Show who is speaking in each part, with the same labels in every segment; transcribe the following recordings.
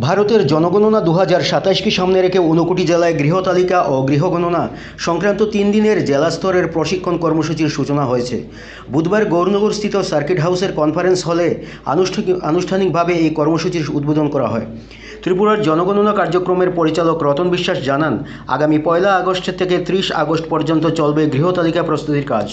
Speaker 1: ভারতের জনগণনা 2027কে সামনে রেখে 59টি জেলায় গৃহতালিকা ও গৃহগণনা সংক্রান্ত 3 দিনের জেলা স্তরের প্রশিক্ষণ কর্মসূচির সূচনা হয়েছে। বুধবার গৌরনগরস্থিত সার্কিট হাউসের কনফারেন্স হলে আনুষ্ঠানিকভাবে এই কর্মসূচির উদ্বোধন করা হয়। ত্রিপুরার জনগণনা কার্যক্রমের পরিচালক রতন বিশ্বাস জানান, আগামী 1 আগস্ট থেকে 30 আগস্ট পর্যন্ত চলবে গৃহতালিকা প্রস্তুতির কাজ।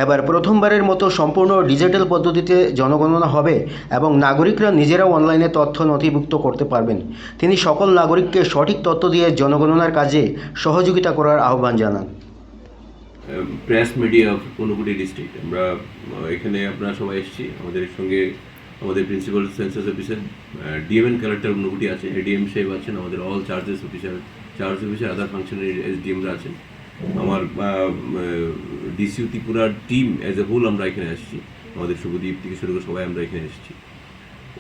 Speaker 1: এবার প্রথমবারের মতো সম্পূর্ণ ডিজিটাল পদ্ধতিতে জনগণনা হবে এবং নাগরিকরা নিজেরাও অনলাইনে তথ্য নথিভুক্ত করতে পারবেন। তিনি সকল নাগরিককে সঠিক তথ্য দিয়ে জনগণনার কাজে সহযোগিতা করার আহ্বান জানান।
Speaker 2: Press media of Unakoti district, আমরা এখানে আপনারা সবাই এসেছি। আমাদের সঙ্গে আমাদের principal census officer DMN collector Unakoti আছে, এডিএম সাহেব আছেন, আমাদের অল চার্জ অফিসার আদার ফাংশনারি এসডিএমরা আছেন, আমার ডিসিউ ত্রিপুরার টিম অ্যাজ এ হোল আমরা এখানে আসছি। আমাদের শুভদীপ থেকে শুরু করে সবাই আমরা এখানে এসেছি।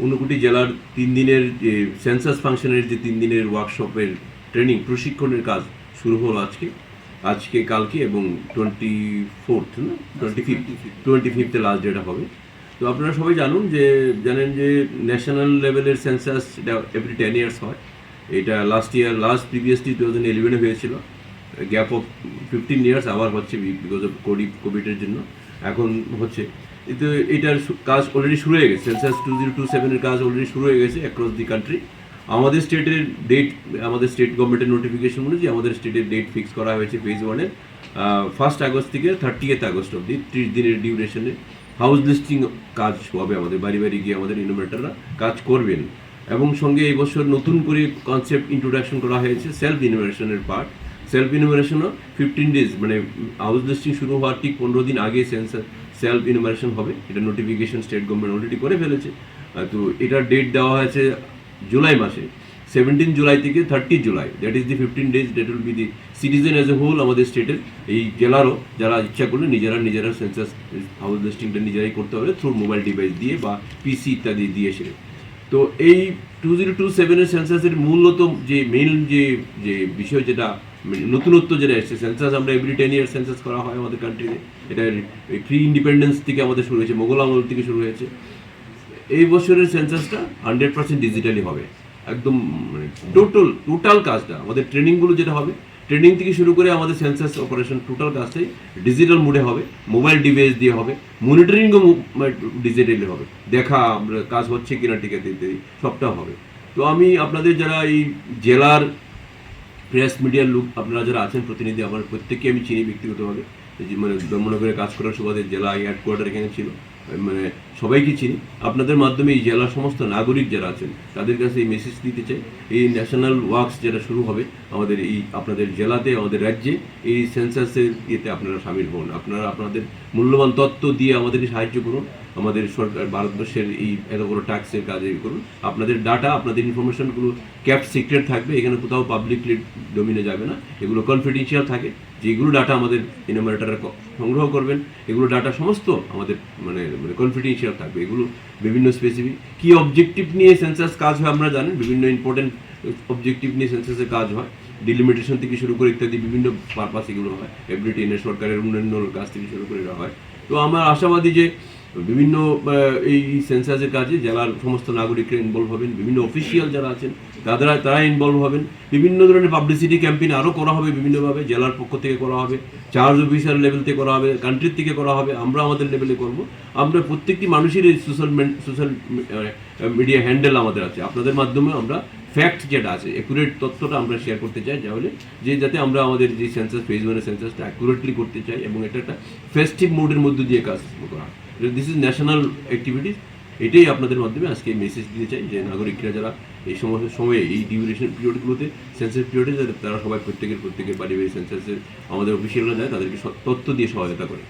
Speaker 2: ঊনকোটি জেলার 3 দিনের যে সেন্সাস ফাংশনের যে 3 দিনের ওয়ার্কশপের ট্রেনিং প্রশিক্ষণের কাজ শুরু হলো আজকে কালকে এবং 25 লাস্ট ডেটা হবে। তো আপনারা সবাই জানেন যে ন্যাশনাল লেভেলের সেন্সাস এটা এভরি 10 ইয়ার্স হয়। এটা প্রিভিয়াসলি 2011 হয়েছিল, গ্যাপ অফ 15 ইয়ার্স আবার হচ্ছে বিকজ অফ কোভিডের জন্য এখন হচ্ছে। কিন্তু এটার কাজ অলরেডি শুরু হয়ে গেছে। সেন্সাস 2027-এর কাজ অলরেডি শুরু হয়ে গেছে অ্যাক্রস দি কান্ট্রি। আমাদের স্টেটের ডেট, আমাদের স্টেট গভর্নমেন্টের নোটিফিকেশন অনুযায়ী আমাদের স্টেটের ডেট ফিক্স করা হয়েছে ফেজ 1-এর 1 আগস্ট থেকে 30 আগস্ট অবধি 30 দিনের ডিউরেশনে হাউস লিস্টিং কাজ হবে। আমাদের বাড়ি গিয়ে আমাদের ইনোভেটররা কাজ করবেন এবং সঙ্গে এই বছর নতুন করে কনসেপ্ট ইন্ট্রোডাকশন করা হয়েছে সেলফ ইনোভেশনের পার্ট। সেলফ ইনোভেশনও 15 ডেজ মানে হাউস লিস্টিং শুরু হওয়ার ঠিক 15 দিন আগে সেলফ ইনোভেশন হবে। এটা নোটিফিকেশন স্টেট গভর্নমেন্ট অলরেডি করে ফেলেছে। তো এটার ডেট দেওয়া হয়েছে জুলাই মাসে, 17 জুলাই থেকে 30 জুলাই। That is the 15 days that will be the citizen as a whole. আমাদের স্টেটের এই জেলারও যারা ইচ্ছা করলে নিজেরা সেন্সাস হাউস লিস্টিংটা নিজেরাই করতে হবে থ্রু মোবাইল ডিভাইস দিয়ে বা পিসি ইত্যাদি দিয়ে সেরে। তো এই 2027-এর সেন্সাসের মূলত যে মেইন যে বিষয়, যেটা নতুনত্ব যেটা এসছে, সেন্সাস আমরা এভরি 10 ইয়ার সেন্সাস করা হয় আমাদের কান্ট্রিতে। এটা প্রি ইন্ডিপেন্ডেন্স থেকে আমাদের শুরু হয়েছে, মোগল আমল থেকে শুরু হয়েছে। এই বছরের সেন্সাসটা 100% ডিজিটালি হবে, একদম মানে টোটাল কাজটা আমাদের ট্রেনিংগুলো যেটা হবে, ট্রেনিং থেকে শুরু করে আমাদের সেন্সাস অপারেশন টোটাল কাজটাই ডিজিটাল মোডে হবে, মোবাইল ডিভাইস দিয়ে হবে, মনিটরিংও ডিজিটালি হবে, দেখা আমরা কাজ হচ্ছে কিনা টিকা দিতে সবটা হবে। তো আমি আপনাদের যারা এই জেলার প্রেস মিডিয়ার লোক আপনারা যারা আছেন প্রতিনিধি, আমার প্রত্যেককে আমি চিনি ব্যক্তিগতভাবে, মানে ধর্মনগরে কাজ করার সুবাদে জেলা হেডকোয়ার্টার এখানে ছিল, মানে সবাইকে চিনি। আপনাদের মাধ্যমে এই জেলার সমস্ত নাগরিক যারা আছেন তাদের কাছে এই মেসেজ দিতে চাই, এই ন্যাশনাল ওয়ার্কস যেটা শুরু হবে আমাদের এই আপনাদের জেলাতে, আমাদের রাজ্যে, এই সেন্সাসের ইয়েতে আপনারা সামিল হন। আপনারা আপনাদের মূল্যবান তথ্য দিয়ে আমাদেরকে সাহায্য করুন। আমাদের সরকার ভারতবর্ষের এই এত বড় ট্যাক্সের কাজে করুন। আপনাদের ডাটা, আপনাদের ইনফরমেশনগুলো ক্যাপ্ট সিক্রেট থাকবে, এখানে কোথাও পাবলিকলি ডোমিনে যাবে না, এগুলো কনফিডেন্সিয়াল থাকে। যেগুলো ডাটা আমাদের ইনোভেটররা সংগ্রহ করবেন, এগুলো ডাটা সমস্ত আমাদের মানে কনফিডেন্সিয়াল থাকবে। এগুলো বিভিন্ন স্পেসিফিক কি অবজেক্টিভ নিয়ে সেন্সাস কাজ হয় আমরা জানেন, বিভিন্ন ইম্পর্টেন্ট অবজেক্টিভ নিয়ে সেন্সাসের কাজ হয়, ডিলিমিটেশন থেকে শুরু করে ইত্যাদি বিভিন্ন পারপাস এগুলো হয়, এভরি 10 সরকারের উন্নয়ন কাজ থেকে শুরু করে হয়। তো আমার আশাবাদী যে বিভিন্ন এই সেন্সাসের কাজে জেলার সমস্ত নাগরিকরা ইনভলভ হবেন, বিভিন্ন অফিসিয়াল যারা আছেন তারা ইনভলভ হবেন। বিভিন্ন ধরনের পাবলিসিটি ক্যাম্পেইন আরও করা হবে, বিভিন্নভাবে জেলার পক্ষ থেকে করা হবে, চার্জ অফিসার লেভেল থেকে করা হবে, কান্ট্রির থেকে করা হবে, আমরা আমাদের লেভেলে করব। আমরা প্রত্যেকটি মানুষের এই সোশ্যাল মিডিয়া হ্যান্ডেল আমাদের আছে, আপনাদের মাধ্যমে আমরা ফ্যাক্ট যেটা আছে অ্যাকুরেট তথ্যটা আমরা শেয়ার করতে চাই, যাতে আমরা আমাদের যে সেন্সাস ফেজ 1-এর সেন্সাসটা অ্যাকুরেটলি করতে চাই এবং এটা একটা ফেস্টিভ মোডের মধ্যে দিয়ে কাজ করা। This is national activities. এটাই আপনাদের মাধ্যমে আজকে মেসেজ দিতে চাই যে নাগরিকরা যারা এই সময়ে এই ডিউরেশন পিরিয়ডগুলোতে সেন্সাস পিরিয়ডে তারা সবাই প্রত্যেকের বাড়ি সেন্সাসের আমাদের অফিসিয়ালরা যায়, তাদেরকে তথ্য দিয়ে সহায়তা করে।